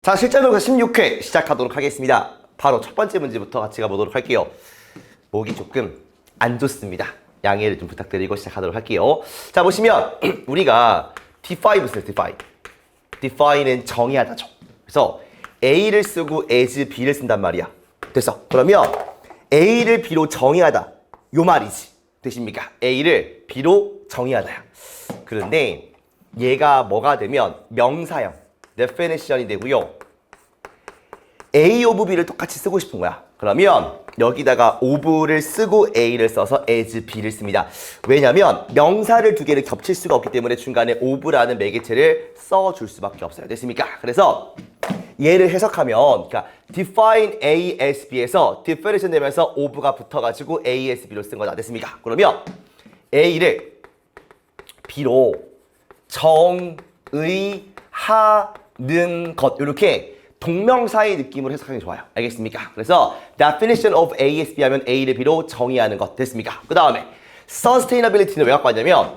자, 실전조사 16회 시작하도록 하겠습니다. 바로 첫 번째 문제부터 같이 가보도록 할게요. 목이 조금 안 좋습니다. 양해를 좀 부탁드리고 시작하도록 할게요. 자, 보시면 우리가 define 무슨 define? define은 정의하다죠. 그래서 A를 쓰고 as B를 쓴단 말이야. 됐어. 그러면 A를 B로 정의하다. 요 말이지. 되십니까? A를 B로 정의하다야. 그런데 얘가 뭐가 되면 명사형. definition이 되고요. A of B를 똑같이 쓰고 싶은 거야. 그러면 여기다가 of를 쓰고 A를 써서 as B를 씁니다. 왜냐면 명사를 두 개를 겹칠 수가 없기 때문에 중간에 of라는 매개체를 써줄 수밖에 없어요. 됐습니까? 그래서 얘를 해석하면 그러니까 define A as B에서 definition 되면서 of가 붙어가지고 A as B로 쓴 거다. 됐습니까? 그러면 A를 B로 정의하는 것 이렇게 동명사의 느낌으로 해석하는 게 좋아요. 알겠습니까? 그래서 definition of A as B 하면 A를 B로 정의하는 것 됐습니까? 그 다음에 sustainability는 왜 갖고 왔냐면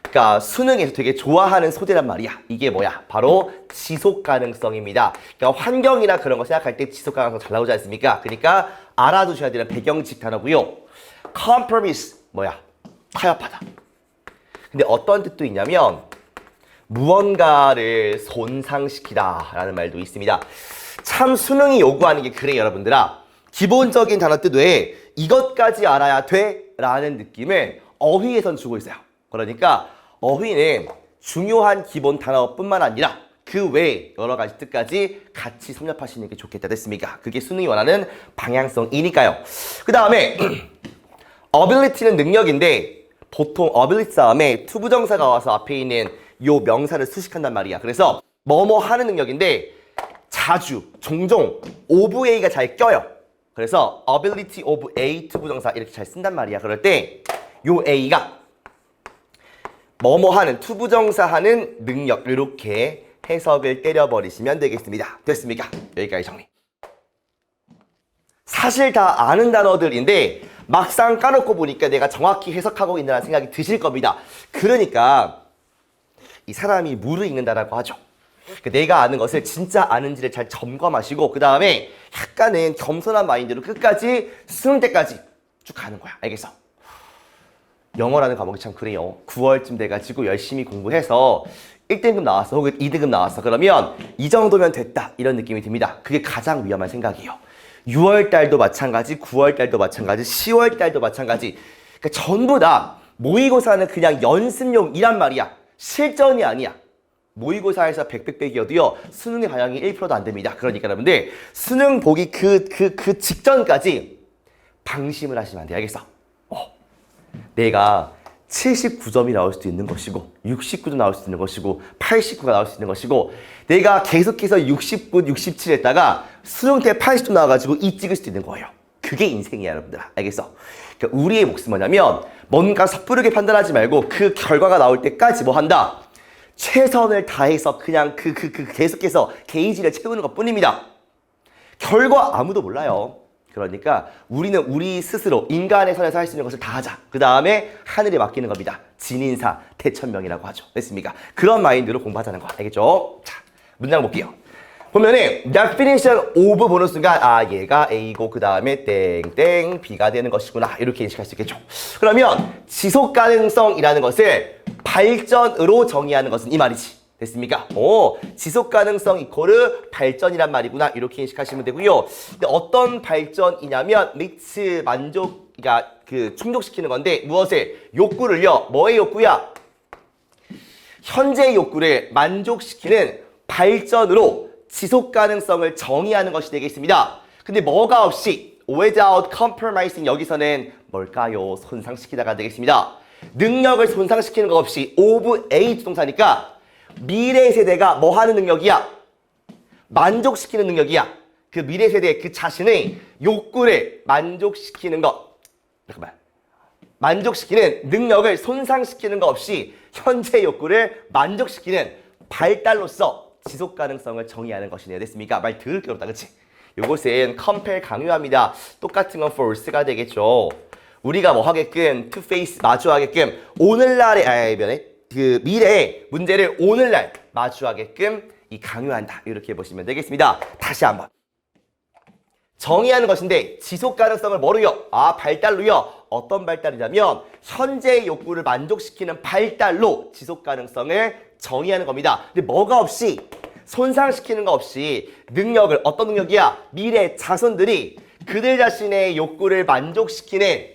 그러니까 수능에서 되게 좋아하는 소재란 말이야. 이게 뭐야? 바로 지속 가능성입니다. 그러니까 환경이나 그런 거 생각할 때 지속 가능성 잘 나오지 않습니까? 그러니까 알아두셔야 되는 배경식 단어고요. compromise 뭐야? 타협하다. 근데 어떤 뜻도 있냐면 무언가를 손상시키다 라는 말도 있습니다. 참 수능이 요구하는 게 그래 여러분들아. 기본적인 단어 뜻 외에 이것까지 알아야 돼 라는 느낌을 어휘에선 주고 있어요. 그러니까 어휘는 중요한 기본 단어뿐만 아니라 그 외에 여러 가지 뜻까지 같이 섭렵하시는 게 좋겠다 됐습니까? 그게 수능이 원하는 방향성이니까요. 그 다음에 ability는 능력인데 보통 ability 다음에 투부정사가 와서 앞에 있는 요 명사를 수식한단 말이야. 그래서 뭐뭐 하는 능력인데 자주, 종종 of A가 잘 껴요. 그래서 ability of A 투부정사 이렇게 잘 쓴단 말이야. 그럴 때 요 A가 뭐뭐 하는 투부정사 하는 능력 이렇게 해석을 때려버리시면 되겠습니다. 됐습니까? 여기까지 정리. 사실 다 아는 단어들인데 막상 까놓고 보니까 내가 정확히 해석하고 있다는 생각이 드실 겁니다. 그러니까 이 사람이 물을 읽는다라고 하죠. 그러니까 내가 아는 것을 진짜 아는지를 잘 점검하시고 그 다음에 약간은 겸손한 마인드로 끝까지 수능 때까지 쭉 가는 거야. 알겠어? 영어라는 과목이 참 그래요. 9월쯤 돼가지고 열심히 공부해서 1등급 나왔어 혹은 2등급 나왔어. 그러면 이 정도면 됐다 이런 느낌이 듭니다. 그게 가장 위험한 생각이에요. 6월달도 마찬가지, 9월달도 마찬가지, 10월달도 마찬가지. 그러니까 전부 다 모의고사는 그냥 연습용이란 말이야. 실전이 아니야. 모의고사에서 100이어도요 수능의 반영이 1%도 안 됩니다. 그러니까 여러분들 수능 보기 그 직전까지 방심을 하시면 안 돼. 알겠어? 내가 79점이 나올 수도 있는 것이고 69점 나올 수도 있는 것이고 89가 나올 수 있는 것이고 내가 계속해서 69, 67 했다가 수능 때 80점 나와가지고 이 찍을 수도 있는 거예요. 그게 인생이야 여러분들. 알겠어? 그러니까 우리의 몫은 뭐냐면 뭔가 섣부르게 판단하지 말고 그 결과가 나올 때까지 뭐 한다? 최선을 다해서 그냥 계속해서 게이지를 채우는 것 뿐입니다. 결과 아무도 몰라요. 그러니까 우리는 우리 스스로 인간의 선에서 할 수 있는 것을 다 하자. 그 다음에 하늘에 맡기는 겁니다. 진인사 대천명이라고 하죠. 됐습니까? 그런 마인드로 공부하자는 거. 알겠죠? 자, 문장 볼게요. 보면은 definition of 보는 순간 아 얘가 A고 그 다음에 땡땡 B가 되는 것이구나 이렇게 인식할 수 있겠죠. 그러면 지속 가능성이라는 것을 발전으로 정의하는 것은 이 말이지. 됐습니까? 오, 지속 가능성 이코르 발전이란 말이구나 이렇게 인식하시면 되고요. 근데 어떤 발전이냐면 리츠 만족 그러니까 충족시키는 건데 무엇을? 욕구를요. 뭐의 욕구야? 현재의 욕구를 만족시키는 발전으로 지속 가능성을 정의하는 것이 되겠습니다. 근데 뭐가 없이 without compromising 여기서는 뭘까요? 손상시키다가 되겠습니다. 능력을 손상시키는 것 없이 of A 투동사니까 미래 세대가 뭐 하는 능력이야? 만족시키는 능력이야. 그 미래 세대 그 자신의 욕구를 만족시키는 것. 잠깐만. 만족시키는 능력을 손상시키는 것 없이 현재 욕구를 만족시키는 발달로서 지속 가능성을 정의하는 것이네요. 됐습니까? 말 들을 게 없다. 그치? 요것은 compare 강요합니다. 똑같은 건 false가 되겠죠. 우리가 뭐 하게끔 to face 마주하게끔 오늘날의 미래의 문제를 오늘날 마주하게끔 이 강요한다. 이렇게 보시면 되겠습니다. 다시 한번. 정의하는 것인데 지속 가능성을 뭐로요? 발달로요. 어떤 발달이냐면 현재의 욕구를 만족시키는 발달로 지속 가능성을 정의하는 겁니다. 근데 뭐가 없이 손상시키는 거 없이 능력을 어떤 능력이야? 미래 자손들이 그들 자신의 욕구를 만족시키는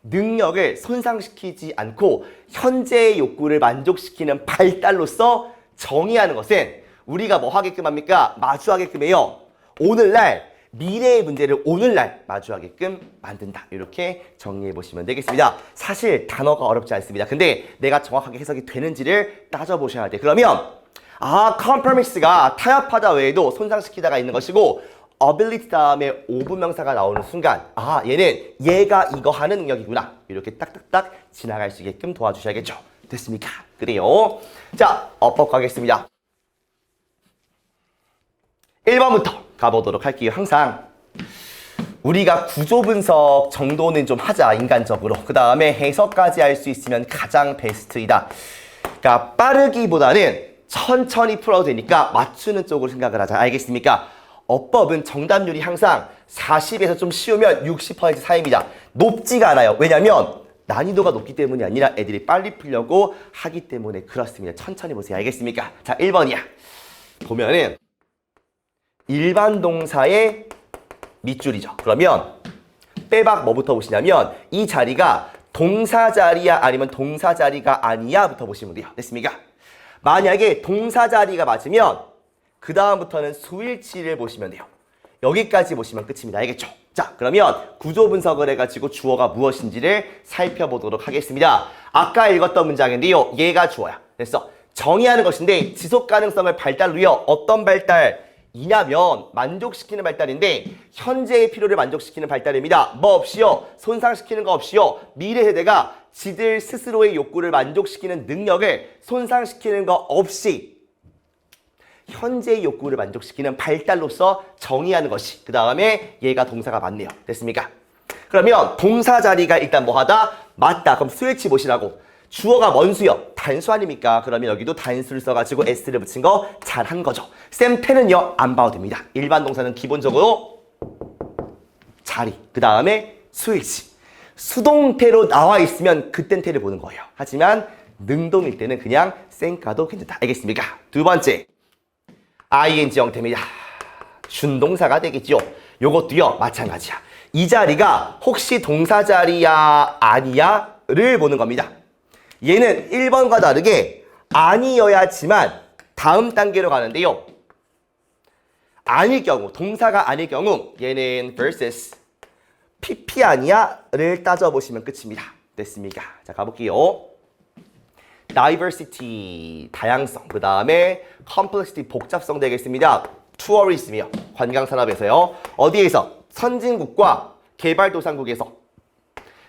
능력을 손상시키지 않고 현재의 욕구를 만족시키는 발달로서 정의하는 것은 우리가 뭐 하게끔 합니까? 마주하게끔 해요. 오늘날 미래의 문제를 오늘날 마주하게끔 만든다. 이렇게 정리해 보시면 되겠습니다. 사실 단어가 어렵지 않습니다. 근데 내가 정확하게 해석이 되는지를 따져보셔야 돼. 그러면 compromise가 타협하다 외에도 손상시키다가 있는 것이고 ability 다음에 오분명사가 나오는 순간 얘는 얘가 이거 하는 능력이구나. 이렇게 딱딱딱 지나갈 수 있게끔 도와주셔야겠죠. 됐습니까? 그래요. 자, 업법 가겠습니다. 1번부터 가보도록 할게요. 항상 우리가 구조 분석 정도는 좀 하자, 인간적으로. 그 다음에 해석까지 할 수 있으면 가장 베스트이다. 그러니까 빠르기보다는 천천히 풀어도 되니까 맞추는 쪽으로 생각을 하자. 알겠습니까? 어법은 정답률이 항상 40에서 좀 쉬우면 60% 사이입니다. 높지가 않아요. 왜냐면 난이도가 높기 때문이 아니라 애들이 빨리 풀려고 하기 때문에 그렇습니다. 천천히 보세요. 알겠습니까? 자, 1번이야. 보면은 일반 동사의 밑줄이죠. 그러면 빼박 뭐부터 보시냐면 이 자리가 동사 자리야 아니면 동사 자리가 아니야 부터 보시면 돼요. 됐습니까? 만약에 동사 자리가 맞으면 그 다음부터는 수일치를 보시면 돼요. 여기까지 보시면 끝입니다. 알겠죠? 자, 그러면 구조 분석을 해가지고 주어가 무엇인지를 살펴보도록 하겠습니다. 아까 읽었던 문장인데요. 얘가 주어야. 그래서 정의하는 것인데 지속 가능성을 발달로요. 어떤 발달이냐면 만족시키는 발달인데 현재의 필요를 만족시키는 발달입니다. 뭐 없이요? 손상시키는 거 없이요. 미래 세대가 지들 스스로의 욕구를 만족시키는 능력을 손상시키는 거 없이 현재의 욕구를 만족시키는 발달로서 정의하는 것이 그 다음에 얘가 동사가 맞네요. 됐습니까? 그러면 동사 자리가 일단 뭐하다? 맞다. 그럼 스위치 보시라고. 주어가 뭔 수요? 단수 아닙니까? 그러면 여기도 단수를 써가지고 s를 붙인 거 잘한 거죠. 쌤태는요 안 봐도 됩니다. 일반 동사는 기본적으로 자리 그 다음에 스위치. 수동태로 나와 있으면 그땐 태를 보는 거예요. 하지만 능동일 때는 그냥 쌩까도 괜찮다. 알겠습니까? 두 번째 ing 형태입니다. 준동사가 되겠죠. 요것도요 마찬가지야. 이 자리가 혹시 동사 자리야 아니야 를 보는 겁니다. 얘는 1번과 다르게 아니어야지만 다음 단계로 가는데요. 아닐 경우, 동사가 아닐 경우 얘는 versus PP 아니야 를 따져보시면 끝입니다. 됐습니까? 자, 가볼게요. diversity, 다양성, 그 다음에 complexity, 복잡성 되겠습니다. tourism이요. 관광산업에서요. 어디에서? 선진국과 개발도상국에서.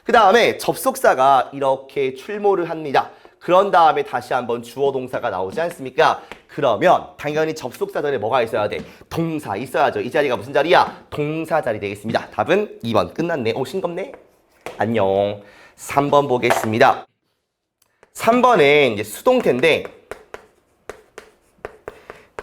그 다음에 접속사가 이렇게 출몰을 합니다. 그런 다음에 다시 한번 주어 동사가 나오지 않습니까? 그러면 당연히 접속사 전에 뭐가 있어야 돼? 동사 있어야죠. 이 자리가 무슨 자리야? 동사 자리 되겠습니다. 답은 2번. 끝났네. 싱겁네. 안녕. 3번 보겠습니다. 3번은 이제 수동태인데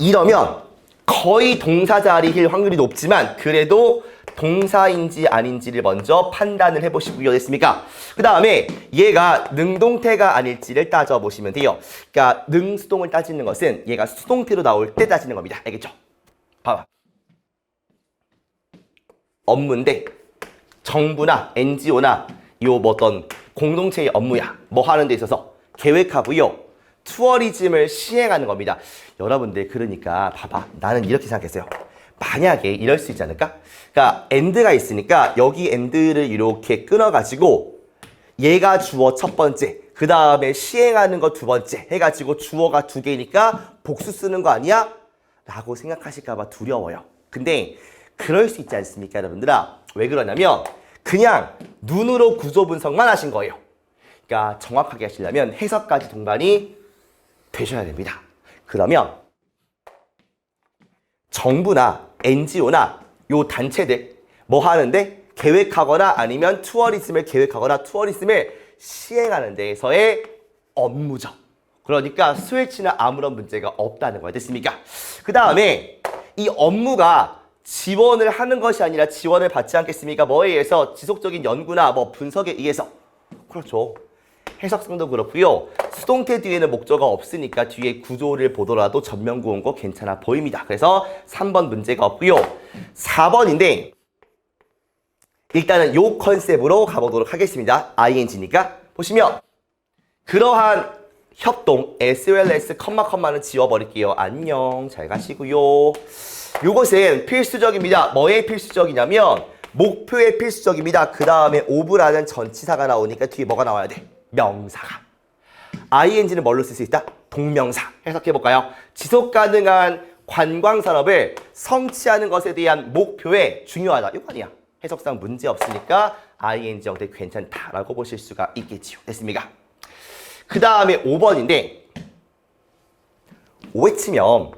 이러면 거의 동사 자리일 확률이 높지만 그래도 동사인지 아닌지를 먼저 판단을 해보시고요. 됐습니까? 그 다음에 얘가 능동태가 아닐지를 따져보시면 돼요. 그러니까 능수동을 따지는 것은 얘가 수동태로 나올 때 따지는 겁니다. 알겠죠? 봐봐. 업무인데 정부나 NGO나 요 뭐 어떤 공동체의 업무야. 뭐 하는 데 있어서 계획하고요. 투어리즘을 시행하는 겁니다. 여러분들 그러니까 봐봐. 나는 이렇게 생각했어요. 만약에 이럴 수 있지 않을까? 그러니까 end가 있으니까 여기 end를 이렇게 끊어가지고 얘가 주어 첫 번째, 그 다음에 시행하는 거 두 번째 해가지고 주어가 두 개니까 복수 쓰는 거 아니야? 라고 생각하실까 봐 두려워요. 근데 그럴 수 있지 않습니까, 여러분들아? 왜 그러냐면 그냥 눈으로 구조 분석만 하신 거예요. 그러니까 정확하게 하시려면 해석까지 동반이 되셔야 됩니다. 그러면 정부나 NGO나 요 단체들 뭐 하는데? 계획하거나 아니면 투어리즘을 계획하거나 투어리즘을 시행하는 데에서의 업무죠. 그러니까 스위치는 아무런 문제가 없다는 거야. 됐습니까? 그 다음에 이 업무가 지원을 하는 것이 아니라 지원을 받지 않겠습니까? 뭐에 의해서? 지속적인 연구나 뭐 분석에 의해서. 그렇죠. 해석성도 그렇고요. 수동태 뒤에는 목적어가 없으니까 뒤에 구조를 보더라도 전면 구원고 괜찮아 보입니다. 그래서 3번 문제가 없고요. 4번인데 일단은 요 컨셉으로 가보도록 하겠습니다. ing니까 보시면 그러한 협동 SOLS 컴마는 지워버릴게요. 안녕 잘 가시고요. 요것은 필수적입니다. 뭐에 필수적이냐면 목표에 필수적입니다. 그 다음에 of라는 전치사가 나오니까 뒤에 뭐가 나와야 돼? 명사가. ing는 뭘로 쓸 수 있다? 동명사. 해석해볼까요? 지속가능한 관광산업을 성취하는 것에 대한 목표에 중요하다. 이거 아니야. 해석상 문제 없으니까 ing 형태 괜찮다라고 보실 수가 있겠지요. 됐습니까? 그 다음에 5번인데 외치면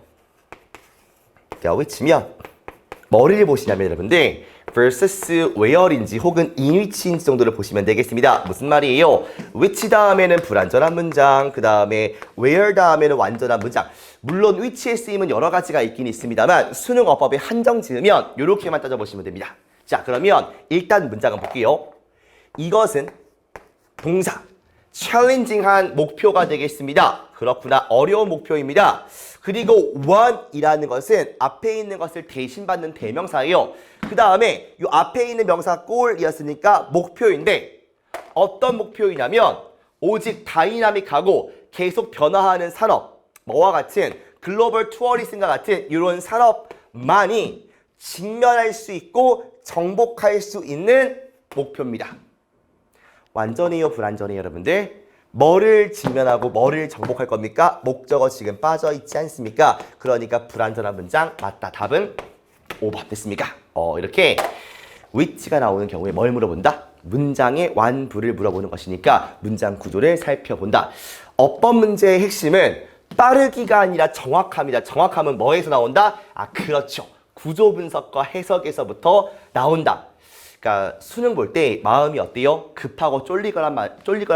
뭐를 보시냐면 여러분들 versus where인지 혹은 in which인지 정도를 보시면 되겠습니다. 무슨 말이에요? which 다음에는 불완전한 문장, 그 다음에 where 다음에는 완전한 문장. 물론 which의 쓰임은 여러 가지가 있긴 있습니다만 수능 어법에 한정 지으면 이렇게만 따져보시면 됩니다. 자, 그러면 일단 문장은 볼게요. 이것은 동사, challenging한 목표가 되겠습니다. 그렇구나. 어려운 목표입니다. 그리고 one이라는 것은 앞에 있는 것을 대신받는 대명사예요. 그 다음에 이 앞에 있는 명사 goal이었으니까 목표인데 어떤 목표이냐면 오직 다이나믹하고 계속 변화하는 산업, 뭐와 같은 글로벌 투어리즘과 같은 이런 산업만이 직면할 수 있고 정복할 수 있는 목표입니다. 완전해요, 불완전해요, 여러분들? 뭐를 직면하고 뭐를 정복할 겁니까? 목적어 지금 빠져있지 않습니까? 그러니까 불완전한 문장 맞다. 답은 5번 됐습니까? 이렇게 which가 나오는 경우에 뭘 물어본다? 문장의 완부를 물어보는 것이니까 문장 구조를 살펴본다. 어법 문제의 핵심은 빠르기가 아니라 정확함이다. 정확함은 뭐에서 나온다? 그렇죠. 구조 분석과 해석에서부터 나온다. 그러니까 수능 볼 때 마음이 어때요? 급하고 쫄리거란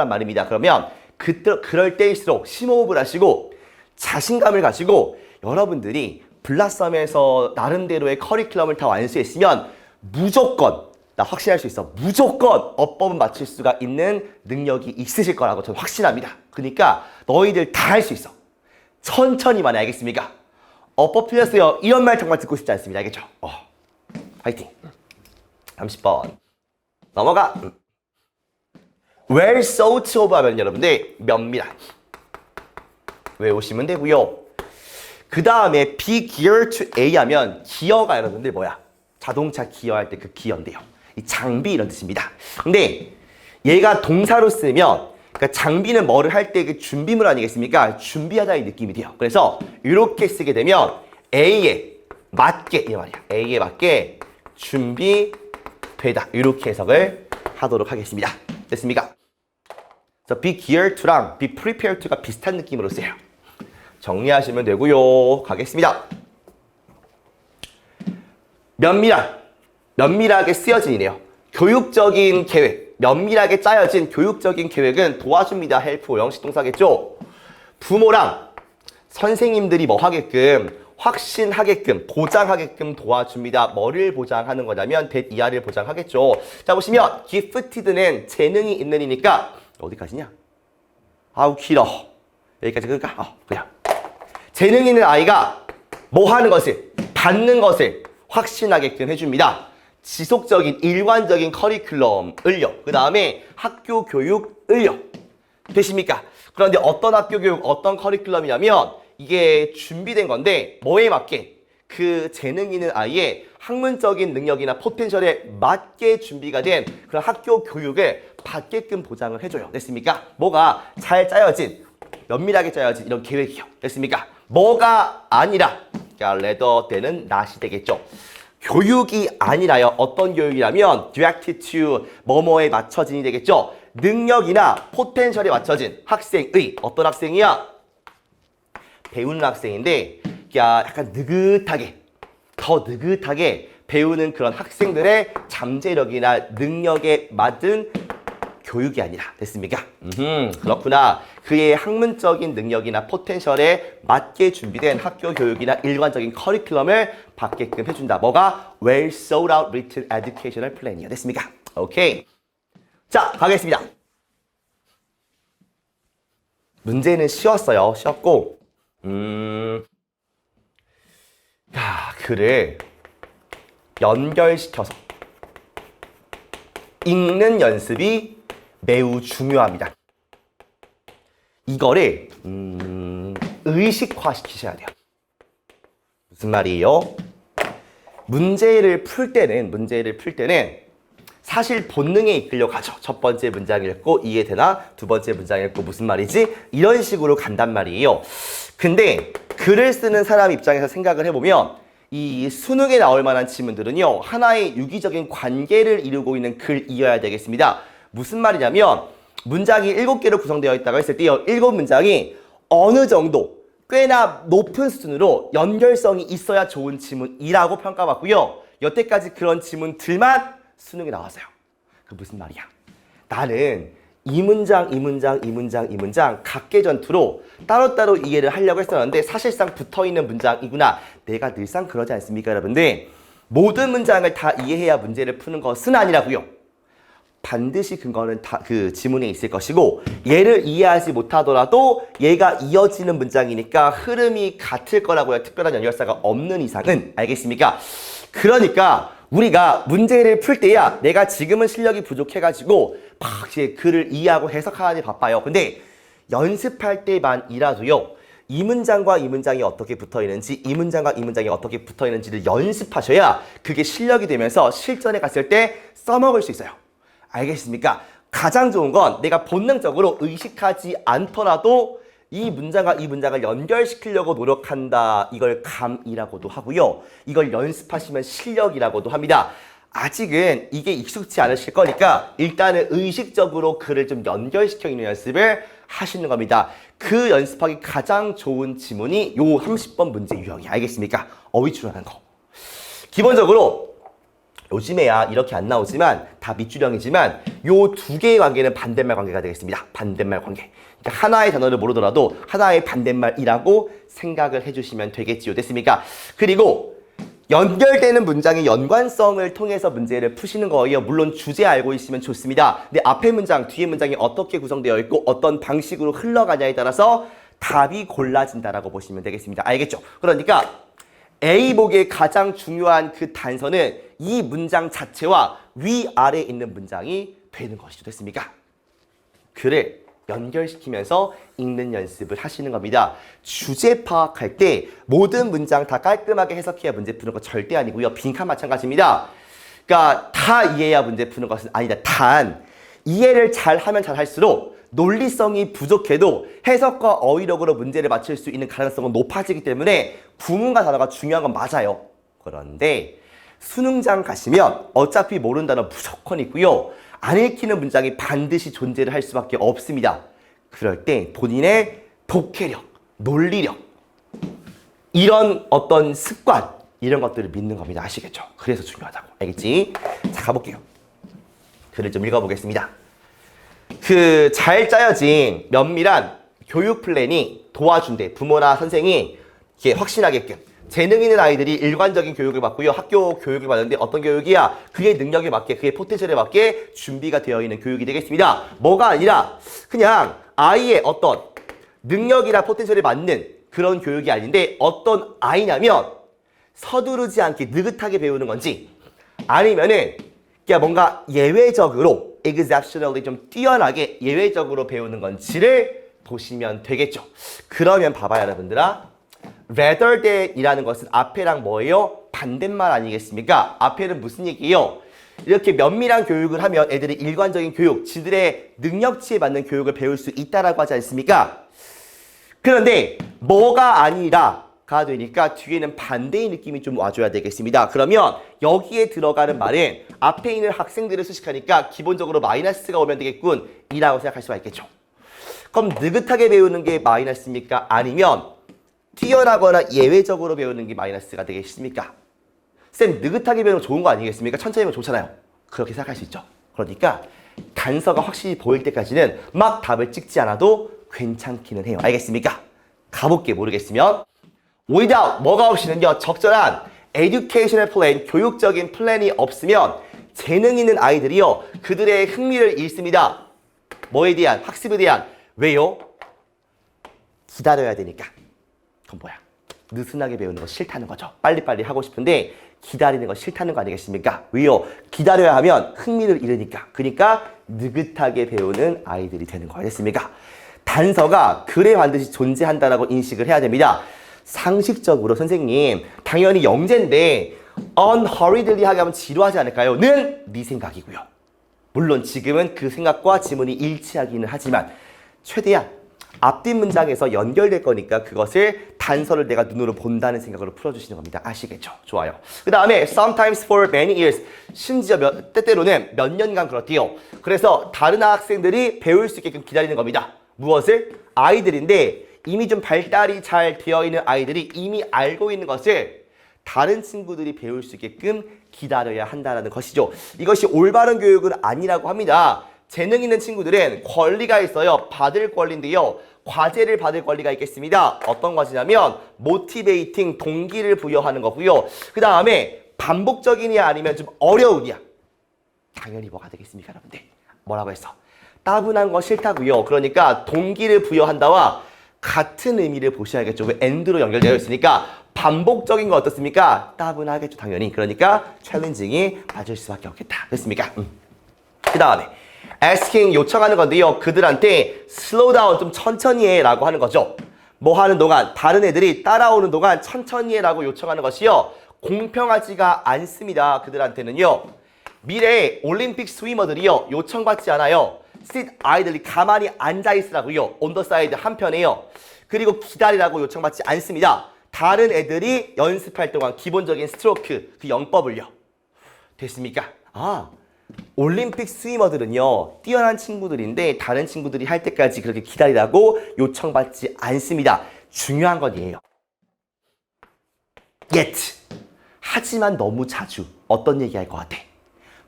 말입니다. 그러면 그럴 때일수록 심호흡을 하시고 자신감을 가지고 여러분들이 블라썸에서 나름대로의 커리큘럼을 다 완수했으면 무조건, 나 확신할 수 있어, 무조건 어법은 맞출 수가 있는 능력이 있으실 거라고 저는 확신합니다. 그러니까 너희들 다 할 수 있어. 천천히만 해. 알겠습니까? 어법 틀렸어요. 이런 말 정말 듣고 싶지 않습니다. 알겠죠? 화이팅! 30번 넘어가. where sort of 하면 여러분들 면밀한 외우시면 되고요. 그 다음에 be geared to A 하면 기어가 여러분들 뭐야? 자동차 기어할 때 그 기어인데요. 이 장비 이런 뜻입니다. 근데 얘가 동사로 쓰면 그러니까 장비는 뭐를 할 때 그 준비물 아니겠습니까? 준비하다의 느낌이 돼요. 그래서 이렇게 쓰게 되면 A에 맞게 이 말이야. A에 맞게 준비되다. 이렇게 해석을 하도록 하겠습니다. 됐습니까? 그래서 be geared to랑 be prepared to가 비슷한 느낌으로 쓰여요. 정리하시면 되고요. 가겠습니다. 면밀하게 쓰여진이네요. 교육적인 계획, 면밀하게 짜여진 교육적인 계획은 도와줍니다. 헬프 영식 동사겠죠. 부모랑 선생님들이 뭐 하게끔, 확신하게끔, 보장하게끔 도와줍니다. 뭐를 보장하는 거냐면 that 이하를 보장하겠죠. 자, 보시면 gifted는 재능이 있는 이니까 어디까지냐? 아우 길어. 여기까지 끌까? 그냥 재능 있는 아이가 뭐 하는 것을, 받는 것을 확신하게끔 해줍니다. 지속적인 일관적인 커리큘럼을요. 그 다음에 학교 교육을요. 되십니까? 그런데 어떤 학교 교육, 어떤 커리큘럼이냐면 이게 준비된 건데 뭐에 맞게? 그 재능 있는 아이의 학문적인 능력이나 포텐셜에 맞게 준비가 된 그런 학교 교육을 받게끔 보장을 해줘요. 됐습니까? 뭐가 잘 짜여진, 면밀하게 짜여진 이런 계획이요. 됐습니까? 뭐가 아니라, 그러니까 레더 때는 not이 되겠죠. 교육이 아니라요. 어떤 교육이라면 directed to 뭐뭐에 맞춰진이 되겠죠. 능력이나 포텐셜에 맞춰진 학생의, 어떤 학생이야? 배우는 학생인데 약간 느긋하게, 더 느긋하게 배우는 그런 학생들의 잠재력이나 능력에 맞은 교육이 아니라 됐습니까? 그렇구나. 그의 학문적인 능력이나 포텐셜에 맞게 준비된 학교 교육이나 일관적인 커리큘럼을 받게끔 해준다. 뭐가? Well sought out written educational plan이요. 됐습니까? 오케이. 자, 가겠습니다. 문제는 쉬웠어요. 쉬웠고 글을 연결시켜서 읽는 연습이 매우 중요합니다. 이거를 의식화시키셔야 돼요. 무슨 말이에요? 문제를 풀 때는 사실 본능에 이끌려 가죠. 첫 번째 문장 읽고 이해되나? 두 번째 문장 읽고 무슨 말이지? 이런 식으로 간단 말이에요. 근데 글을 쓰는 사람 입장에서 생각을 해보면 이 수능에 나올 만한 지문들은요. 하나의 유기적인 관계를 이루고 있는 글이어야 되겠습니다. 무슨 말이냐면 문장이 7개로 구성되어 있다고 했을 때요. 7문장이 어느 정도 꽤나 높은 수준으로 연결성이 있어야 좋은 지문이라고 평가받고요. 여태까지 그런 지문들만 수능에 나왔어요. 그 무슨 말이야? 나는 이 문장 각계전투로 따로따로 이해를 하려고 했었는데 사실상 붙어있는 문장이구나. 내가 늘상 그러지 않습니까, 여러분들? 모든 문장을 다 이해해야 문제를 푸는 것은 아니라고요. 반드시 근거는 다 그 지문에 있을 것이고 얘를 이해하지 못하더라도 얘가 이어지는 문장이니까 흐름이 같을 거라고요. 특별한 연결사가 없는 이상은. 알겠습니까? 그러니까 우리가 문제를 풀 때야 내가 지금은 실력이 부족해가지고 막 이제 글을 이해하고 해석하는데 바빠요. 근데 연습할 때만이라도요. 이 문장과 이 문장이 어떻게 붙어있는지 이 문장과 이 문장이 어떻게 붙어있는지를 연습하셔야 그게 실력이 되면서 실전에 갔을 때 써먹을 수 있어요. 알겠습니까? 가장 좋은 건 내가 본능적으로 의식하지 않더라도 이 문장과 이 문장을 연결시키려고 노력한다. 이걸 감이라고도 하고요. 이걸 연습하시면 실력이라고도 합니다. 아직은 이게 익숙치 않으실 거니까 일단은 의식적으로 글을 좀 연결시켜 있는 연습을 하시는 겁니다. 그 연습하기 가장 좋은 지문이 요 30번 문제 유형이. 알겠습니까? 어휘 출연하는 거. 기본적으로 요즘에야 이렇게 안 나오지만 다 밑줄형이지만 요 두 개의 관계는 반대말 관계가 되겠습니다. 반대말 관계. 그러니까 하나의 단어를 모르더라도 하나의 반대말이라고 생각을 해주시면 되겠지요. 됐습니까? 그리고 연결되는 문장의 연관성을 통해서 문제를 푸시는 거예요. 물론 주제 알고 있으면 좋습니다. 근데 앞에 문장, 뒤에 문장이 어떻게 구성되어 있고 어떤 방식으로 흘러가냐에 따라서 답이 골라진다라고 보시면 되겠습니다. 알겠죠? 그러니까 A복의 가장 중요한 그 단서는 이 문장 자체와 위아래에 있는 문장이 되는 것이죠. 됐습니까? 글을 연결시키면서 읽는 연습을 하시는 겁니다. 주제 파악할 때 모든 문장 다 깔끔하게 해석해야 문제 푸는 거 절대 아니고요. 빈칸 마찬가지입니다. 그러니까 다 이해해야 문제 푸는 것은 아니다. 단 이해를 잘하면 잘할수록 논리성이 부족해도 해석과 어휘력으로 문제를 맞출 수 있는 가능성은 높아지기 때문에 구문과 단어가 중요한 건 맞아요. 그런데 수능장 가시면 어차피 모르는 단어 무조건 있고요. 안 읽히는 문장이 반드시 존재를 할 수밖에 없습니다. 그럴 때 본인의 독해력, 논리력, 이런 어떤 습관, 이런 것들을 믿는 겁니다. 아시겠죠? 그래서 중요하다고. 알겠지? 자, 가볼게요. 글을 좀 읽어보겠습니다. 그 잘 짜여진 면밀한 교육 플랜이 도와준대. 부모나 선생이 이게 확신하게끔. 재능 있는 아이들이 일관적인 교육을 받고요. 학교 교육을 받는데 어떤 교육이야? 그의 능력에 맞게, 그의 포텐셜에 맞게 준비가 되어 있는 교육이 되겠습니다. 뭐가 아니라 그냥 아이의 어떤 능력이나 포텐셜에 맞는 그런 교육이 아닌데 어떤 아이냐면 서두르지 않게 느긋하게 배우는 건지 아니면은 그냥 뭔가 예외적으로 exceptionally 좀 뛰어나게 예외적으로 배우는 건지를 보시면 되겠죠. 그러면 봐봐요, 여러분들아. rather than 이라는 것은 앞에랑 뭐예요? 반대말 아니겠습니까? 앞에는 무슨 얘기예요? 이렇게 면밀한 교육을 하면 애들이 일관적인 교육, 지들의 능력치에 맞는 교육을 배울 수 있다라고 하지 않습니까? 그런데 뭐가 아니라가 되니까 뒤에는 반대의 느낌이 좀 와줘야 되겠습니다. 그러면 여기에 들어가는 말은 앞에 있는 학생들을 수식하니까 기본적으로 마이너스가 오면 되겠군 이라고 생각할 수가 있겠죠. 그럼 느긋하게 배우는 게 마이너스입니까? 아니면 뛰어나거나 예외적으로 배우는 게 마이너스가 되겠습니까? 쌤, 느긋하게 배우는 거 좋은 거 아니겠습니까? 천천히 배우면 좋잖아요. 그렇게 생각할 수 있죠. 그러니까 단서가 확실히 보일 때까지는 막 답을 찍지 않아도 괜찮기는 해요. 알겠습니까? 가볼게 모르겠으면. without 뭐가 없이는요. 적절한 educational plan, 교육적인 플랜이 없으면 재능 있는 아이들이요. 그들의 흥미를 잃습니다. 뭐에 대한? 학습에 대한. 왜요? 기다려야 되니까. 그건 뭐야? 느슨하게 배우는 거 싫다는 거죠. 빨리빨리 하고 싶은데 기다리는 거 싫다는 거 아니겠습니까? 왜요? 기다려야 하면 흥미를 잃으니까. 그러니까 느긋하게 배우는 아이들이 되는 거 아니겠습니까? 단서가 글에 반드시 존재한다라고 인식을 해야 됩니다. 상식적으로 선생님 당연히 영재인데 unhurriedly 하게 하면 지루하지 않을까요? 는 네 생각이고요. 물론 지금은 그 생각과 지문이 일치하기는 하지만 최대한 앞뒤 문장에서 연결될 거니까 그것을 단서를 내가 눈으로 본다는 생각으로 풀어주시는 겁니다. 아시겠죠? 좋아요. 그 다음에 sometimes for many years 심지어 때때로는 몇 년간 그렇대요. 그래서 다른 학생들이 배울 수 있게끔 기다리는 겁니다. 무엇을? 아이들인데 이미 좀 발달이 잘 되어 있는 아이들이 이미 알고 있는 것을 다른 친구들이 배울 수 있게끔 기다려야 한다는 것이죠. 이것이 올바른 교육은 아니라고 합니다. 재능 있는 친구들은 권리가 있어요. 받을 권리인데요. 과제를 받을 권리가 있겠습니다. 어떤 과제냐면 motivating, 동기를 부여하는 거고요. 그 다음에 반복적이냐 아니면 좀 어려우냐. 당연히 뭐가 되겠습니까, 여러분들? 뭐라고 했어? 따분한 거 싫다고요. 그러니까 동기를 부여한다와 같은 의미를 보셔야겠죠. 왜 and로 연결되어 있으니까 반복적인 거 어떻습니까? 따분하겠죠, 당연히. 그러니까 챌린징이 맞을 수밖에 없겠다. 됐습니까? 그 다음에 asking 요청하는 건데요. 그들한테 slow down 좀 천천히 해 라고 하는 거죠. 뭐 하는 동안 다른 애들이 따라오는 동안 천천히 해 라고 요청하는 것이요. 공평하지가 않습니다. 그들한테는요. 미래의 올림픽 스위머들이요. 요청받지 않아요. sit idly 가만히 앉아 있으라고요. on the side 한편에요. 그리고 기다리라고 요청받지 않습니다. 다른 애들이 연습할 동안 기본적인 스트로크 그 영법을요. 됐습니까? 올림픽 스위머들은요. 뛰어난 친구들인데 다른 친구들이 할 때까지 그렇게 기다리라고 요청받지 않습니다. 중요한 건 이에요. yet. 하지만 너무 자주 어떤 얘기할 것 같아?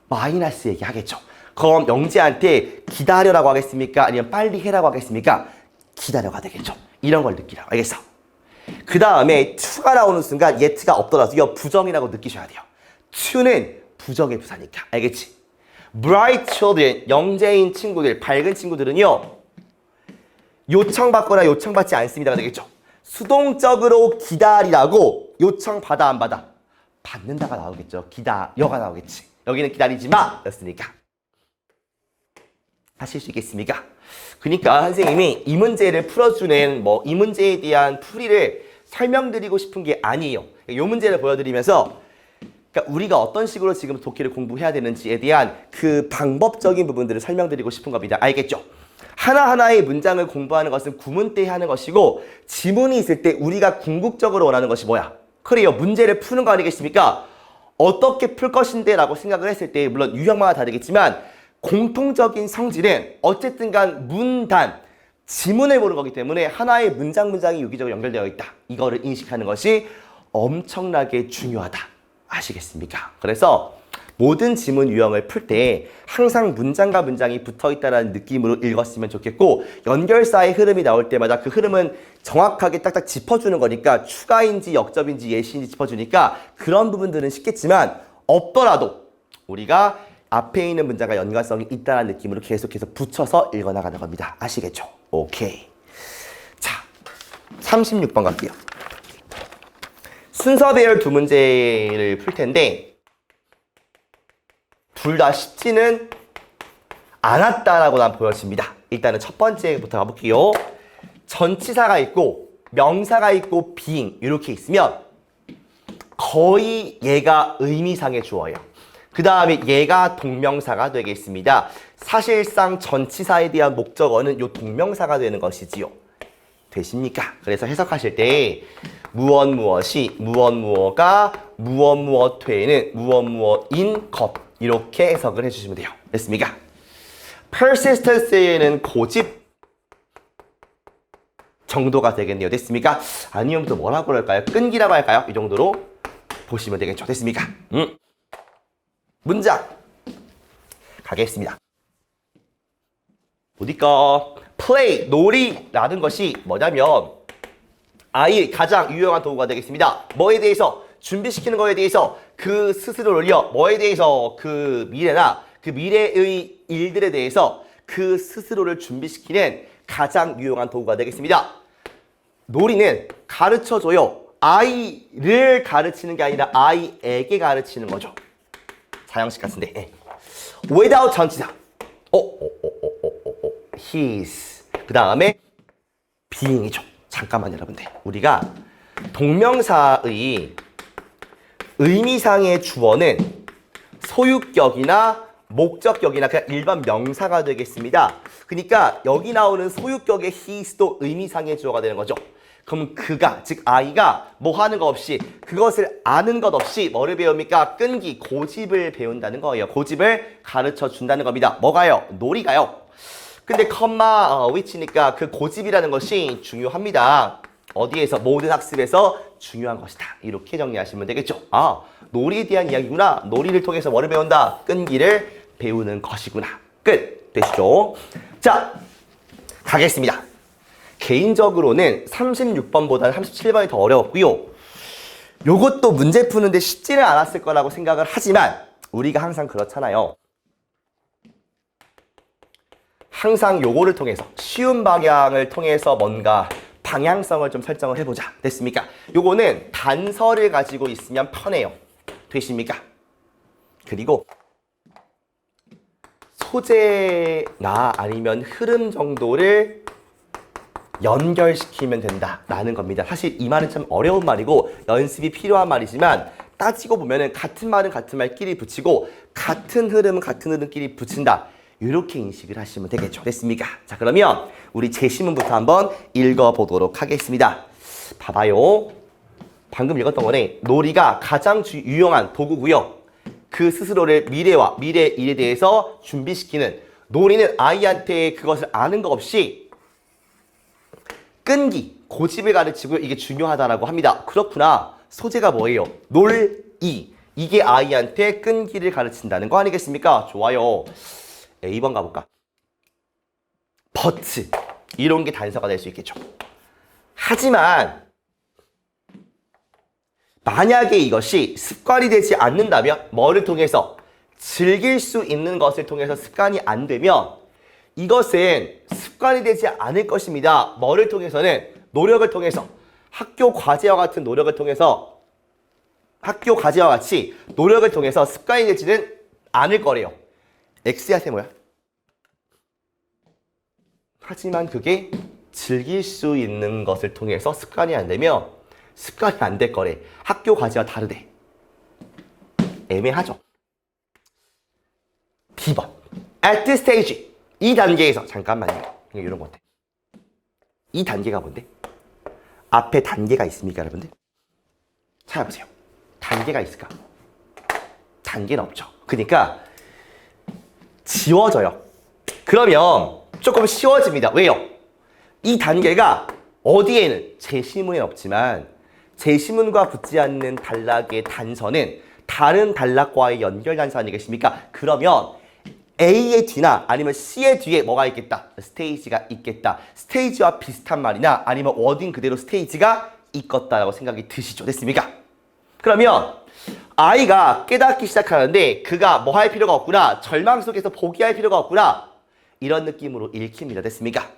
마이너스 얘기 하겠죠. 그럼 영재한테 기다려라고 하겠습니까? 아니면 빨리 해라고 하겠습니까? 기다려가 되겠죠. 이런 걸 느끼라고. 알겠어? 그 다음에 to가 나오는 순간 yet가 없더라도요. 부정이라고 느끼셔야 돼요. to는 부정의 부사니까. 알겠지? bright children, 영재인 친구들, 밝은 친구들은요. 요청받거나 요청받지 않습니다가 되겠죠. 수동적으로 기다리라고 요청받아 안 받아? 받는다가 나오겠죠. 기다려가 나오겠지. 여기는 기다리지 마! 였으니까. 하실 수 있겠습니까? 그러니까 선생님이 이 문제를 풀어주는 이 문제에 대한 풀이를 설명드리고 싶은 게 아니에요. 이 문제를 보여드리면서 그러니까 우리가 어떤 식으로 지금 독해를 공부해야 되는지에 대한 그 방법적인 부분들을 설명드리고 싶은 겁니다. 알겠죠? 하나하나의 문장을 공부하는 것은 구문 때 하는 것이고 지문이 있을 때 우리가 궁극적으로 원하는 것이 뭐야? 그래요. 문제를 푸는 거 아니겠습니까? 어떻게 풀 것인데 라고 생각을 했을 때 물론 유형마다 다르겠지만 공통적인 성질은 어쨌든 간 문단, 지문을 보는 거기 때문에 하나의 문장이 유기적으로 연결되어 있다. 이거를 인식하는 것이 엄청나게 중요하다. 아시겠습니까? 그래서 모든 지문 유형을 풀 때 항상 문장과 문장이 붙어있다는 느낌으로 읽었으면 좋겠고 연결사의 흐름이 나올 때마다 그 흐름은 정확하게 딱딱 짚어주는 거니까 추가인지 역접인지 예시인지 짚어주니까 그런 부분들은 쉽겠지만 없더라도 우리가 앞에 있는 문장과 연관성이 있다는 느낌으로 계속해서 붙여서 읽어나가는 겁니다. 아시겠죠? 오케이. 자, 36번 갈게요. 순서 배열 두 문제를 풀 텐데 둘 다 쉽지는 않았다라고 난 보여집니다. 일단은 첫 번째부터 가볼게요. 전치사가 있고 명사가 있고 비ing 이렇게 있으면 거의 얘가 의미상의 주어예요. 그 다음에 얘가 동명사가 되겠습니다. 사실상 전치사에 대한 목적어는 요 동명사가 되는 것이지요. 되십니까? 그래서 해석하실 때 무엇 무엇이 무엇 무엇가 무엇 무엇 되는 무엇 무엇인 것 이렇게 해석을 해주시면 돼요. 됐습니까? persistence는 고집 정도가 되겠네요. 됐습니까? 아니면 또 뭐라고 그럴까요? 끈기라고 할까요? 이 정도로 보시면 되겠죠. 됐습니까? 문장 가겠습니다. 보니까 play, 놀이라는 것이 뭐냐면 아이의 가장 유용한 도구가 되겠습니다. 뭐에 대해서? 준비시키는 거에 대해서 그 스스로를요. 뭐에 대해서? 그 미래나 그 미래의 일들에 대해서 그 스스로를 준비시키는 가장 유용한 도구가 되겠습니다. 놀이는 가르쳐줘요. 아이를 가르치는 게 아니라 아이에게 가르치는 거죠. 사형식 같은데. without 전치사. his. 그 다음에 being이죠. 잠깐만 여러분들. 우리가 동명사의 의미상의 주어는 소유격이나 목적격이나 그냥 일반 명사가 되겠습니다. 그러니까 여기 나오는 소유격의 his도 의미상의 주어가 되는 거죠. 그럼 그가, 즉 아이가 뭐 하는 거 없이 그것을 아는 것 없이 뭐를 배웁니까? 끈기, 고집을 배운다는 거예요. 고집을 가르쳐 준다는 겁니다. 뭐가요? 놀이가요. 근데 컴마 which니까 그 고집이라는 것이 중요합니다. 어디에서? 모든 학습에서 중요한 것이다. 이렇게 정리하시면 되겠죠. 아, 놀이에 대한 이야기구나. 놀이를 통해서 뭐를 배운다? 끈기를 배우는 것이구나. 끝. 되시죠? 자, 가겠습니다. 개인적으로는 36번보다는 37번이 더 어려웠고요. 요것도 문제 푸는데 쉽지는 않았을 거라고 생각을 하지만 우리가 항상 그렇잖아요. 항상 요거를 통해서 쉬운 방향을 통해서 뭔가 방향성을 좀 설정을 해보자. 됐습니까? 요거는 단서를 가지고 있으면 편해요. 되십니까? 그리고 소재나 아니면 흐름 정도를 연결시키면 된다라는 겁니다. 사실 이 말은 참 어려운 말이고 연습이 필요한 말이지만 따지고 보면은 같은 말은 같은 말끼리 붙이고 같은 흐름은 같은 흐름끼리 붙인다. 이렇게 인식을 하시면 되겠죠. 됐습니까? 자, 그러면 우리 제시문부터 한번 읽어보도록 하겠습니다. 봐봐요. 방금 읽었던 거네. 놀이가 가장 유용한 도구고요. 그 스스로를 미래와 미래 일에 대해서 준비시키는 놀이는 아이한테 그것을 아는 것 없이 끈기, 고집을 가르치고 이게 중요하다라고 합니다. 그렇구나. 소재가 뭐예요? 놀이. 이게 아이한테 끈기를 가르친다는 거 아니겠습니까? 좋아요. A번 가볼까? but 이런 게 단서가 될 수 있겠죠. 하지만 만약에 이것이 습관이 되지 않는다면 뭐를 통해서? 즐길 수 있는 것을 통해서 습관이 안 되면 이것은 습관이 되지 않을 것입니다. 뭐를 통해서는? 노력을 통해서. 학교 과제와 같은 노력을 통해서 학교 과제와 같이 노력을 통해서 습관이 되지는 않을 거래요. X야 세 뭐야? 하지만 그게 즐길 수 있는 것을 통해서 습관이 안 되면 습관이 안 될 거래. 학교 과제와 다르대. 애매하죠. B번. At this stage. 이 단계에서. 잠깐만요. 그냥 이런 거 같아. 이 단계가 뭔데? 앞에 단계가 있습니까, 여러분들? 찾아보세요. 단계가 있을까? 단계는 없죠. 그러니까 지워져요. 그러면 조금 쉬워집니다. 왜요? 이 단계가 어디에는? 제시문에는 없지만 제시문과 붙지 않는 단락의 단서는 다른 단락과의 연결 단서 아니겠습니까? 그러면 A의 뒤나 아니면 C의 뒤에 뭐가 있겠다? 스테이지가 있겠다. 스테이지와 비슷한 말이나 아니면 워딩 그대로 스테이지가 있겠다라고 생각이 드시죠? 됐습니까? 그러면 아이가 깨닫기 시작하는데 그가 뭐 할 필요가 없구나. 절망 속에서 포기할 필요가 없구나. 이런 느낌으로 읽힙니다. 됐습니까?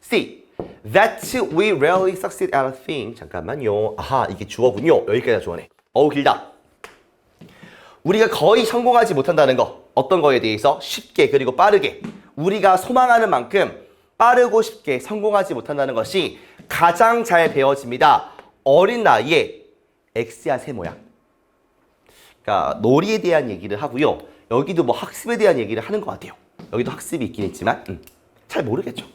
C. That we rarely succeed at a thing. 잠깐만요. 아하, 이게 주어군요. 여기까지가 주어네. 어우, 길다. 우리가 거의 성공하지 못한다는 거. 어떤 거에 대해서? 쉽게 그리고 빠르게. 우리가 소망하는 만큼 빠르고 쉽게 성공하지 못한다는 것이 가장 잘 배워집니다. 어린 나이에 X야 세 모양. 그러니까 놀이에 대한 얘기를 하고요. 여기도 뭐 학습에 대한 얘기를 하는 것 같아요. 여기도 학습이 있긴 있지만 잘 모르겠죠.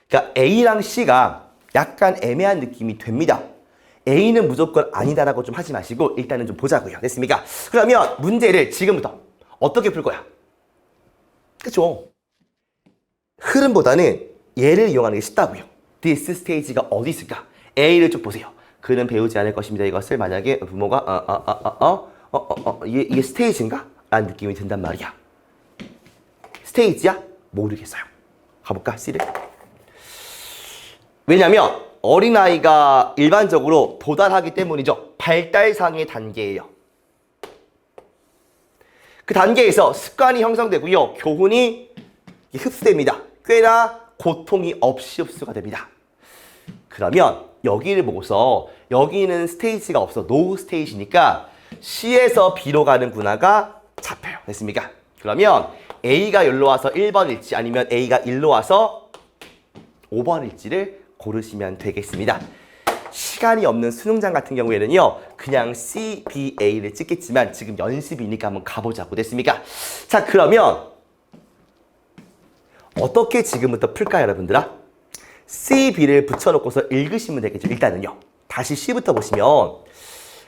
그러니까 A랑 C가 약간 애매한 느낌이 됩니다. A는 무조건 아니다라고 좀 하지 마시고 일단은 좀 보자고요. 됐습니까? 그러면 문제를 지금부터 어떻게 풀 거야? 그쵸? 흐름보다는 얘를 이용하는 게 쉽다고요. this stage가 어디 있을까? A를 좀 보세요. 그는 배우지 않을 것입니다. 이것을 만약에 부모가 이게 스테이지인가? 라는 느낌이 든단 말이야. 스테이지야? 모르겠어요. 가볼까? C를. 왜냐면 어린아이가 일반적으로 도달하기 때문이죠. 발달상의 단계예요. 그 단계에서 습관이 형성되고요. 교훈이 흡수됩니다. 꽤나 고통이 없이 흡수가 됩니다. 그러면 여기를 보고서 여기는 스테이지가 없어. 노 스테이지니까 C에서 B로 가는 군화가 잡혀요. 됐습니까? 그러면 A가 여기로 와서 1번일지 아니면 A가 1로 와서 5번일지를 고르시면 되겠습니다. 시간이 없는 수능장 같은 경우에는요. 그냥 C, B, A를 찍겠지만 지금 연습이니까 한번 가보자고. 됐습니까? 자, 그러면 어떻게 지금부터 풀까요, 여러분들아? C, B를 붙여놓고서 읽으시면 되겠죠. 일단은요. 다시 C부터 보시면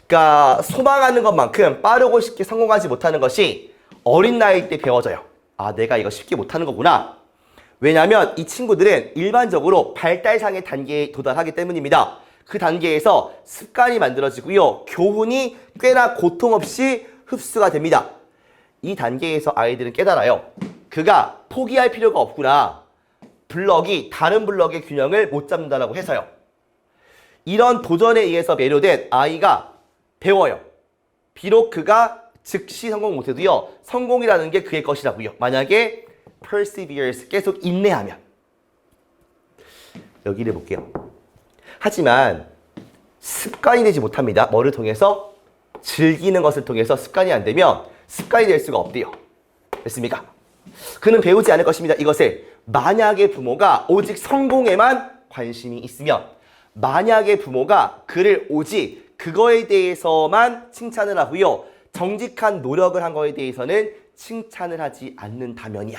그러니까 소망하는 것만큼 빠르고 쉽게 성공하지 못하는 것이 어린 나이 때 배워져요. 아, 내가 이거 쉽게 못하는 거구나. 왜냐하면 이 친구들은 일반적으로 발달상의 단계에 도달하기 때문입니다. 그 단계에서 습관이 만들어지고요. 교훈이 꽤나 고통 없이 흡수가 됩니다. 이 단계에서 아이들은 깨달아요. 그가 포기할 필요가 없구나. 블럭이 다른 블럭의 균형을 못 잡는다라고 해서요. 이런 도전에 의해서 매료된 아이가 배워요. 비록 그가 즉시 성공 못해도요. 성공이라는 게 그의 것이라고요. 만약에 perseveres, 계속 인내하면. 여기를 볼게요. 하지만 습관이 되지 못합니다. 뭐를 통해서? 즐기는 것을 통해서 습관이 안 되면 습관이 될 수가 없대요. 됐습니까? 그는 배우지 않을 것입니다. 이것을 만약에 부모가 오직 성공에만 관심이 있으면, 만약에 부모가 그를 오직 그거에 대해서만 칭찬을 하고요. 정직한 노력을 한 거에 대해서는 칭찬을 하지 않는다면이야.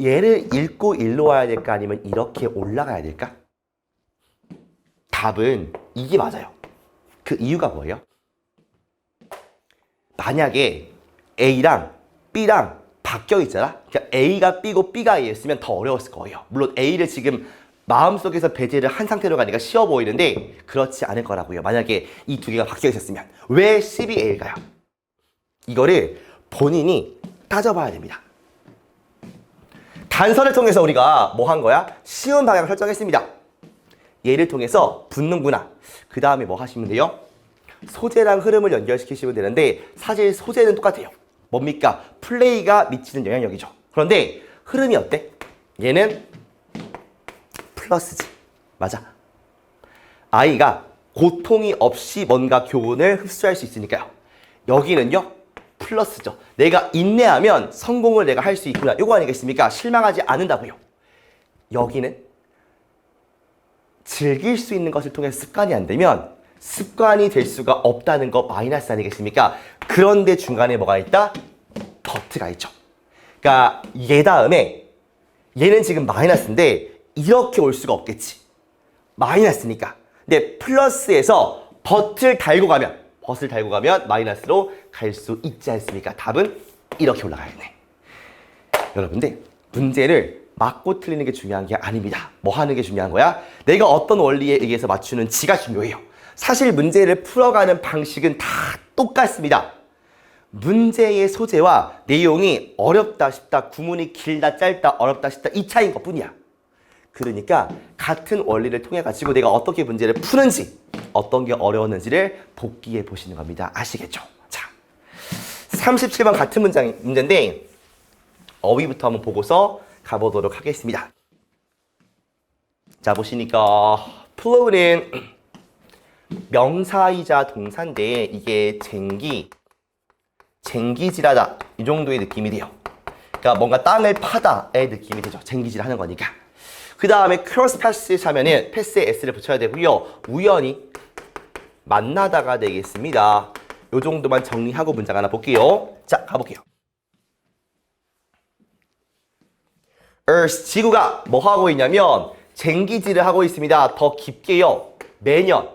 얘를 읽고 일로 와야 될까? 아니면 이렇게 올라가야 될까? 답은 이게 맞아요. 그 이유가 뭐예요? 만약에 A랑 B랑 바뀌어 있잖아? 그러니까 A가 B고 B가 A였으면 더 어려웠을 거예요. 물론 A를 지금 마음속에서 배제를 한 상태로 가니까 쉬워 보이는데 그렇지 않을 거라고요. 만약에 이 두 개가 바뀌어 있었으면. 왜 CBA일까요? 이거를 본인이 따져봐야 됩니다. 단서를 통해서 우리가 뭐 한 거야? 쉬운 방향을 설정했습니다. 얘를 통해서 붙는구나. 그 다음에 뭐 하시면 돼요? 소재랑 흐름을 연결시키시면 되는데 사실 소재는 똑같아요. 뭡니까? 플레이가 미치는 영향력이죠. 그런데 흐름이 어때? 얘는 플러스지. 맞아. 아이가 고통이 없이 뭔가 교훈을 흡수할 수 있으니까요. 여기는요. 플러스죠. 내가 인내하면 성공을 내가 할 수 있구나. 이거 아니겠습니까? 실망하지 않는다고요. 여기는 즐길 수 있는 것을 통해 습관이 안 되면 습관이 될 수가 없다는 거 마이너스 아니겠습니까? 그런데 중간에 뭐가 있다? 버트가 있죠. 그러니까 얘 다음에 얘는 지금 마이너스인데 이렇게 올 수가 없겠지. 마이너스니까. 근데 플러스에서 버트를 달고 가면 마이너스로 갈 수 있지 않습니까? 답은 이렇게 올라가야겠네. 여러분들 문제를 맞고 틀리는 게 중요한 게 아닙니다. 뭐 하는 게 중요한 거야? 내가 어떤 원리에 의해서 맞추는지가 중요해요. 사실 문제를 풀어가는 방식은 다 똑같습니다. 문제의 소재와 내용이 어렵다 쉽다, 구문이 길다 짧다, 어렵다 쉽다 이 차이인 것뿐이야. 그러니까 같은 원리를 통해 가지고 내가 어떻게 문제를 푸는지, 어떤 게 어려웠는지를 복기해 보시는 겁니다. 아시겠죠? 자, 37번 같은 문제인데 어휘부터 한번 보고서 가보도록 하겠습니다. 자, 보시니까 flow는 명사이자 동사인데 이게 쟁기질하다 이 정도의 느낌이 돼요. 그러니까 뭔가 땅을 파다의 느낌이 되죠. 쟁기질 하는 거니까. 그 다음에 cross pass 하면은 패스에 s를 붙여야 되고요. 우연히 만나다가 되겠습니다. 요 정도만 정리하고 문장 하나 볼게요. 자, 가볼게요. Earth, 지구가 뭐 하고 있냐면 쟁기질을 하고 있습니다. 더 깊게요. 매년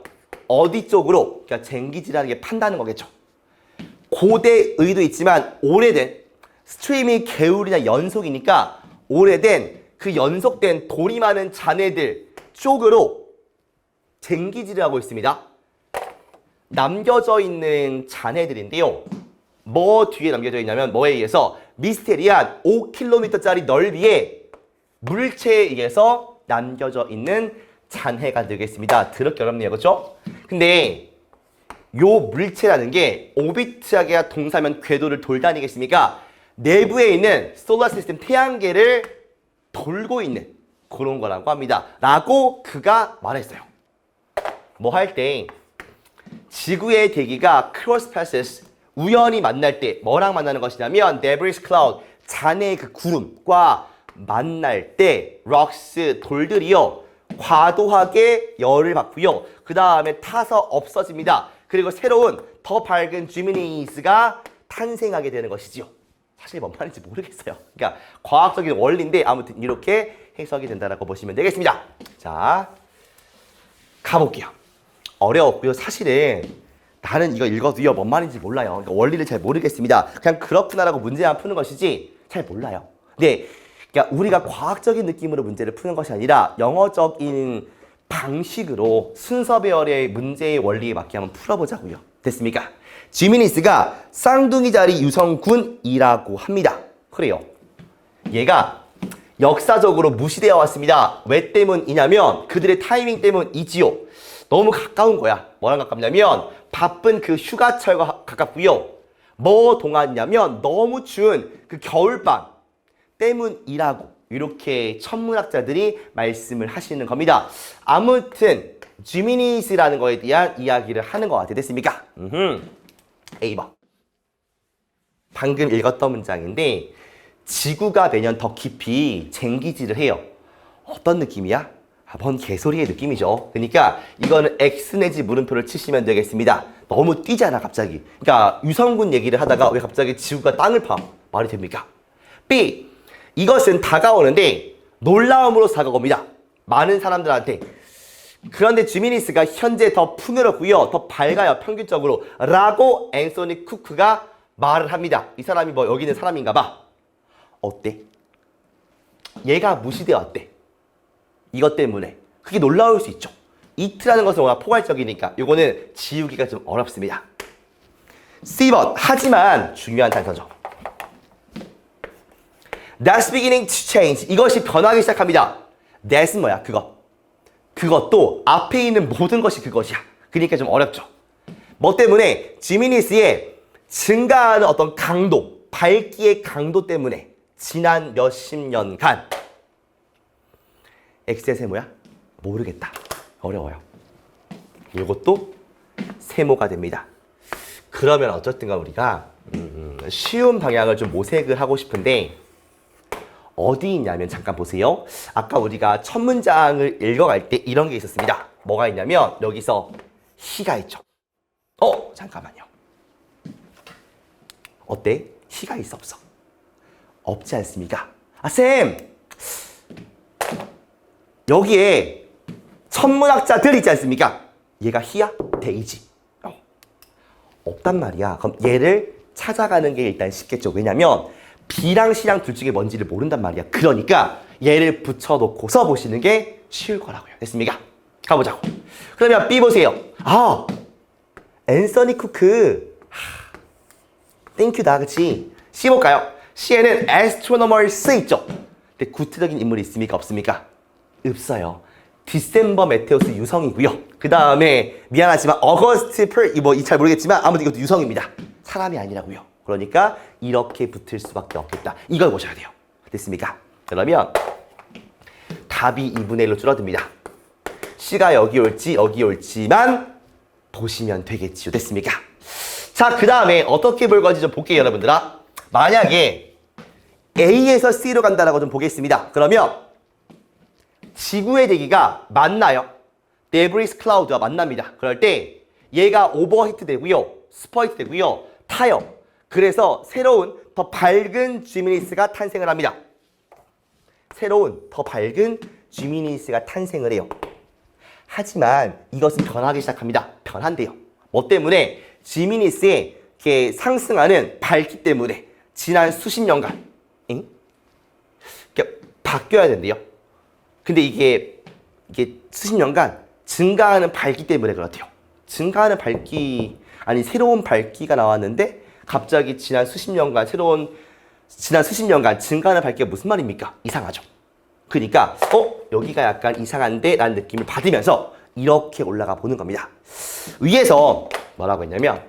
어디 쪽으로? 그러니까 쟁기질하는 게 판다는 거겠죠. 고대의도 있지만 오래된 스트림이 개울이나 연속이니까 오래된 그 연속된 돌이 많은 잔해들 쪽으로 쟁기질을 하고 있습니다. 남겨져 있는 잔해들인데요. 뭐 뒤에 남겨져 있냐면 뭐에 의해서 미스테리한 5km짜리 넓이의 물체에 의해서 남겨져 있는 잔해가 되겠습니다. 더럽게 어렵네요. 그렇죠? 근데 요 물체라는 게 오비트하게 동사면 궤도를 돌다니겠습니까? 내부에 있는 솔라 시스템 태양계를 돌고 있는 그런 거라고 합니다. 라고 그가 말했어요. 뭐 할 때 지구의 대기가 크로스 패스스 우연히 만날 때 뭐랑 만나는 것이냐면 debris cloud 잔해의 그 구름과 만날 때 rocks 돌들이요 과도하게 열을 받고요. 그 다음에 타서 없어집니다. 그리고 새로운 더 밝은 지미니스가 탄생하게 되는 것이지요. 사실 뭔 말인지 모르겠어요. 그러니까 과학적인 원리인데 아무튼 이렇게 해석이 된다라고 보시면 되겠습니다. 자, 가볼게요. 어려웠고요. 사실은 나는 이거 읽어도요 뭔 말인지 몰라요. 그러니까 원리를 잘 모르겠습니다. 그냥 그렇구나라고 문제만 푸는 것이지 잘 몰라요. 근데 그러니까 우리가 과학적인 느낌으로 문제를 푸는 것이 아니라 영어적인 방식으로 순서 배열의 문제의 원리에 맞게 한번 풀어보자고요. 됐습니까? 지미니스가 쌍둥이 자리 유성군이라고 합니다. 그래요. 얘가 역사적으로 무시되어 왔습니다. 왜 때문이냐면 그들의 타이밍 때문이지요. 너무 가까운 거야. 뭐랑 가깝냐면 바쁜 그 휴가철과 가깝고요. 뭐 동안이냐면 너무 추운 그 겨울밤 때문이라고 이렇게 천문학자들이 말씀을 하시는 겁니다. 아무튼 지미니스라는 거에 대한 이야기를 하는 것 같아요. 됐습니까? A번. 방금 읽었던 문장인데 지구가 매년 더 깊이 쟁기질을 해요. 어떤 느낌이야? 뭔 개소리의 느낌이죠. 그러니까 이거는 X 내지 물음표를 치시면 되겠습니다. 너무 뛰잖아 갑자기. 그러니까 유성군 얘기를 하다가 왜 갑자기 지구가 땅을 파? 말이 됩니까? B. 이것은 다가오는데 놀라움으로 다가옵니다. 많은 사람들한테. 그런데 지미니스가 현재 더 풍요롭고요. 더 밝아요. 평균적으로. 라고 앤소니 쿠크가 말을 합니다. 이 사람이 뭐 여기 있는 사람인가 봐. 어때? 얘가 무시되어 왔대. 이것 때문에. 그게 놀라울 수 있죠. 이트라는 것은 워낙 포괄적이니까 요거는 지우기가 좀 어렵습니다. C번. 하지만 중요한 단서죠. That's beginning to change. 이것이 변하기 시작합니다. That은 뭐야? 그것. 그것도 앞에 있는 모든 것이 그것이야. 그러니까 좀 어렵죠. 뭐 때문에? 지미니스의 증가하는 어떤 강도, 밝기의 강도 때문에 지난 몇십 년간 X의 세모야? 모르겠다. 어려워요. 이것도 세모가 됩니다. 그러면 어쨌든가 우리가 쉬운 방향을 좀 모색을 하고 싶은데 어디 있냐면 잠깐 보세요. 아까 우리가 첫 문장을 읽어갈 때 이런 게 있었습니다. 뭐가 있냐면 여기서 he가 있죠. 잠깐만요. 어때? he가 있어 없어? 없지 않습니까? 쌤! 여기에 천문학자들 있지 않습니까? 얘가 he야? the이지. 없단 말이야. 그럼 얘를 찾아가는 게 일단 쉽겠죠. 왜냐면 B랑 C랑 둘 중에 뭔지를 모른단 말이야. 그러니까 얘를 붙여놓고서 보시는 게 쉬울 거라고요. 됐습니까? 가보자고. 그러면 B 보세요. 앤서니 쿠크. 땡큐다. 그치? C 볼까요? C에는 astronomers 있죠. 근데 구체적인 인물이 있습니까? 없습니까? 없어요. 디셈버 메테오스 유성이고요. 그 다음에 미안하지만 어거스트 잘 모르겠지만 아무튼 이것도 유성입니다. 사람이 아니라고요. 그러니까 이렇게 붙을 수밖에 없겠다. 이걸 보셔야 돼요. 됐습니까? 그러면 답이 2분의 1로 줄어듭니다. C가 여기 올지만 보시면 되겠지요. 됐습니까? 자, 그 다음에 어떻게 볼 건지 좀 볼게요, 여러분들아. 만약에 A에서 C로 간다라고 좀 보겠습니다. 그러면 지구의 대기가 만나요. 데브리스 클라우드와 만납니다. 그럴 때 얘가 오버히트 되고요. 스퍼히트 되고요. 타요. 그래서 새로운 더 밝은 지미니스가 탄생을 합니다. 새로운 더 밝은 지미니스가 탄생을 해요. 하지만 이것은 변하기 시작합니다. 변한대요. 뭐 때문에? 지미니스의 상승하는 밝기 때문에 지난 수십 년간 바뀌어야 된대요. 근데 이게 수십 년간 증가하는 밝기 때문에 그렇대요. 증가하는 밝기, 새로운 밝기가 나왔는데 갑자기 지난 수십 년간 증가하는 밝기가 무슨 말입니까? 이상하죠. 그러니까 여기가 약간 이상한데 라는 느낌을 받으면서 이렇게 올라가 보는 겁니다. 위에서 뭐라고 했냐면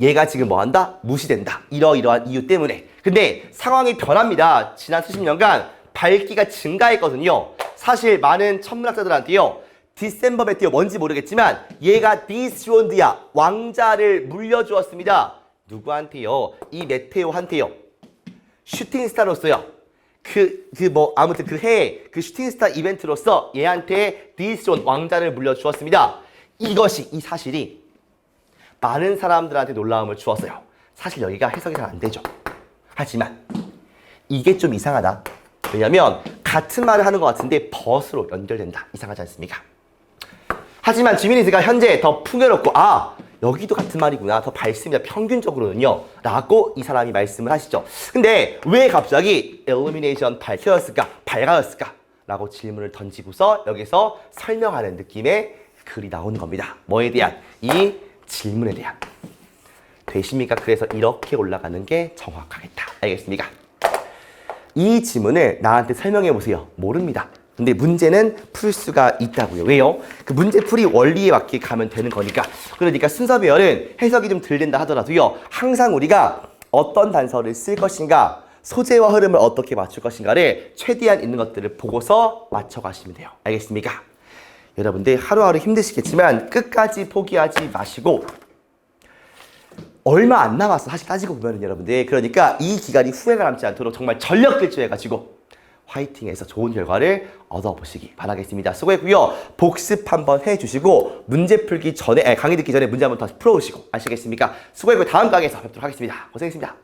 얘가 지금 뭐한다? 무시된다. 이러이러한 이유 때문에. 근데 상황이 변합니다. 지난 수십 년간 밝기가 증가했거든요. 사실 많은 천문학자들한테요. 디셈버 메테오 뭔지 모르겠지만 얘가 디스론드야. 왕자를 물려주었습니다. 누구한테요? 이 메테오한테요. 슈팅스타로서요. 아무튼 그 해에 그 슈팅스타 이벤트로서 얘한테 디스론 왕자를 물려주었습니다. 이 사실이 많은 사람들한테 놀라움을 주었어요. 사실 여기가 해석이 잘 안 되죠. 하지만 이게 좀 이상하다. 왜냐면 같은 말을 하는 것 같은데 벗으로 연결된다. 이상하지 않습니까? 하지만 지미니즈가 현재 더 풍요롭고 여기도 같은 말이구나. 더 밝습니다. 평균적으로는요. 라고 이 사람이 말씀을 하시죠. 근데 왜 갑자기 illumination 밝아졌을까? 라고 질문을 던지고서 여기서 설명하는 느낌의 글이 나오는 겁니다. 뭐에 대한? 이 질문에 대한. 되십니까? 그래서 이렇게 올라가는 게 정확하겠다. 알겠습니까? 이 지문을 나한테 설명해 보세요. 모릅니다. 근데 문제는 풀 수가 있다고요. 왜요? 그 문제풀이 원리에 맞게 가면 되는 거니까. 그러니까 순서 배열은 해석이 좀 덜 된다 하더라도요. 항상 우리가 어떤 단서를 쓸 것인가, 소재와 흐름을 어떻게 맞출 것인가를 최대한 있는 것들을 보고서 맞춰가시면 돼요. 알겠습니까? 여러분들 하루하루 힘드시겠지만 끝까지 포기하지 마시고 얼마 안 남았어. 사실 따지고 보면은 여러분들. 그러니까 이 기간이 후회가 남지 않도록 정말 전력 질주해가지고 화이팅해서 좋은 결과를 얻어보시기 바라겠습니다. 수고했고요. 복습 한번 해주시고 문제 풀기 전에 강의 듣기 전에 문제 한번 다시 풀어오시고 아시겠습니까? 수고했고요. 다음 강의에서 뵙도록 하겠습니다. 고생했습니다.